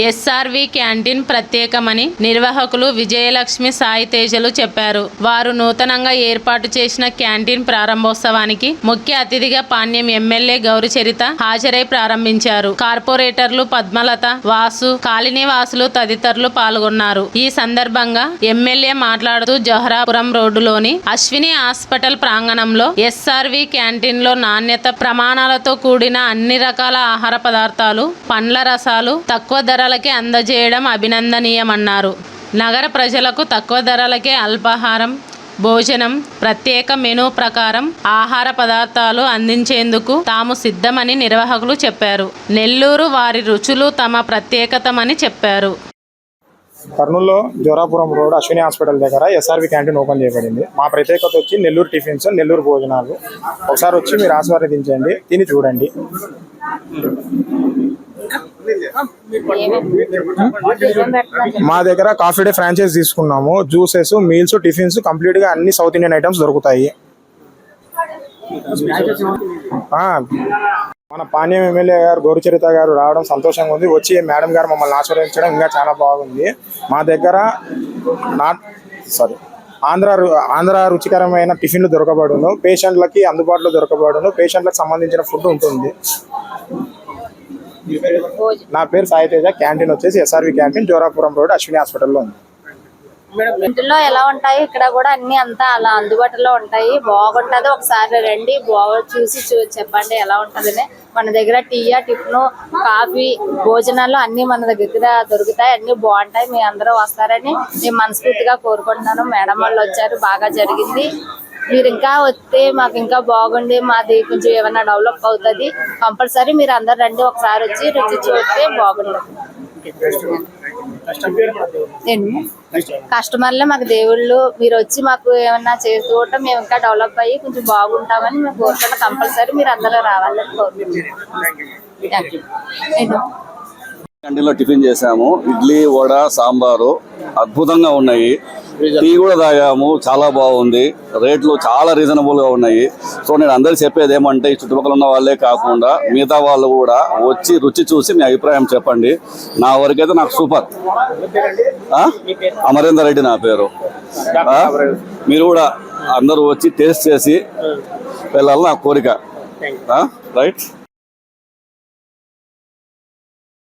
SRV canteen ప్రత్యేకమని నిర్వాహకులు విజయలక్ష్మి సాయి తేజలు చెప్పారు. వారు నూతనంగా ఏర్పాటు చేసిన క్యాంటీన్ ప్రారంభోత్సవానికి ముఖ్య అతిథిగా పాణ్యం ఎమ్మెల్యే గౌరిచరిత హాజరై ప్రారంభించారు. కార్పొరేటర్లు పద్మలత, వాసు, కాలనీ వాసులు తదితరులు పాల్గొన్నారు. ఈ సందర్భంగా ఎమ్మెల్యే మాట్లాడుతూ జోహరాపురం రోడ్డులోని అశ్విని హాస్పిటల్ ప్రాంగణంలో ఎస్ఆర్వి క్యాంటీన్ లో నాణ్యత ప్రమాణాలతో కూడిన అన్ని రకాల ఆహార పదార్థాలు, పండ్ల రసాలు తక్కువ ధరలకే అందజేయడం అభినందనీయమన్నారు. నగర ప్రజలకు తక్కువ ధరలకే అల్పాహారం, భోజనం, ప్రత్యేక మెనూ ప్రకారం ఆహార పదార్థాలు అందించేందుకు తాము సిద్ధమని నిర్వాహకులు చెప్పారు. నెల్లూరు వారి రుచులు తమ ప్రత్యేకతమని చెప్పారు. కర్నూలులో జోరాపురం రోడ్ అశ్విని హాస్పిటల్ దగ్గర ఎస్ఆర్వి క్యాంటీన్ ఓపెన్ చేయబడింది. మా ప్రత్యేకత వచ్చి నెల్లూరు టిఫిన్స్, నెల్లూరు భోజనాలు. ఒకసారి వచ్చి మీరు ఆస్వాదించండి, తిని చూడండి. మా దగ్గర కాఫీ డే ఫ్రాంచైజ్ తీసుకున్నాము. జ్యూసెస్, మీల్స్, టిఫిన్స్ కంప్లీట్ గా అన్ని సౌత్ ఇండియన్ ఐటమ్స్ దొరుకుతాయి. మన పాణ్యం ఎమ్మెల్యే గారు గౌరిచరిత గారు రావడం సంతోషంగా ఉంది. వచ్చి మేడం గారు మమ్మల్ని ఆశీర్వదించడం ఇంకా చాలా బాగుంది. మా దగ్గర ఆంధ్ర రుచికరమైన టిఫిన్లు దొరకబడును, పేషెంట్లకి అందుబాటులో దొరకబడును, పేషెంట్లకు సంబంధించిన ఫుడ్ ఉంటుంది. నా పేరు సాయి తేజ. క్యాంటీన్ వచ్చేసి SRV canteen, Jorapuram road, Ashwini హాస్పిటల్లో ఉంది. ఇంట్లో ఎలా ఉంటాయి, ఇక్కడ కూడా అన్ని అంతా అలా అందుబాటులో ఉంటాయి. బాగుంటది, ఒకసారి రండి, చూసి చెప్పండి ఎలా ఉంటదని. మన దగ్గర టీయా, టిఫిన్, కాఫీ, భోజనాలు అన్ని మన దగ్గర దొరుకుతాయి. అన్ని బాగుంటాయి. మీ అందరూ వస్తారని నేను మనస్ఫూర్తిగా కోరుకుంటున్నాను. మేడం వాళ్ళు వచ్చారు, బాగా జరిగింది. మీరు ఇంకా వస్తే మాకు ఇంకా బాగుండి, మాది కొంచెం ఏమైనా డెవలప్ అవుతుంది. కంపల్సరీ మీరు అందరు రండి, ఒకసారి వచ్చి రుచి చూస్తే బాగుంటుంది. కస్టమర్లే మాకు దేవుళ్ళు. మీరు వచ్చి మాకు ఏమన్నా చేసుకోవటం మేము ఇంకా డెవలప్ అయ్యి కొంచెం బాగుంటామని మేము కోరుకుంటాం. కంపల్సరీ మీరు అందరూ రావాలని కోరుకుంటున్నాం. క్యాంటీన్లో టిఫిన్ చేసాము. ఇడ్లీ, వడ, సాంబారు అద్భుతంగా ఉన్నాయి. టీ కూడా తాగాము, చాలా బాగుంది. రేట్లు చాలా రీజనబుల్గా ఉన్నాయి. సో నేను అందరికీ చెప్పేది ఏమంటే, ఈ చుట్టుపక్కల ఉన్న వాళ్ళే కాకుండా మిగతా వాళ్ళు కూడా వచ్చి రుచి చూసి మీ అభిప్రాయం చెప్పండి. నా వరకైతే నాకు సూపర్. అమరేందర్ రెడ్డి నా పేరు. మీరు కూడా అందరూ వచ్చి టేస్ట్ చేసి వెళ్ళాలని నా కోరిక. రైట్.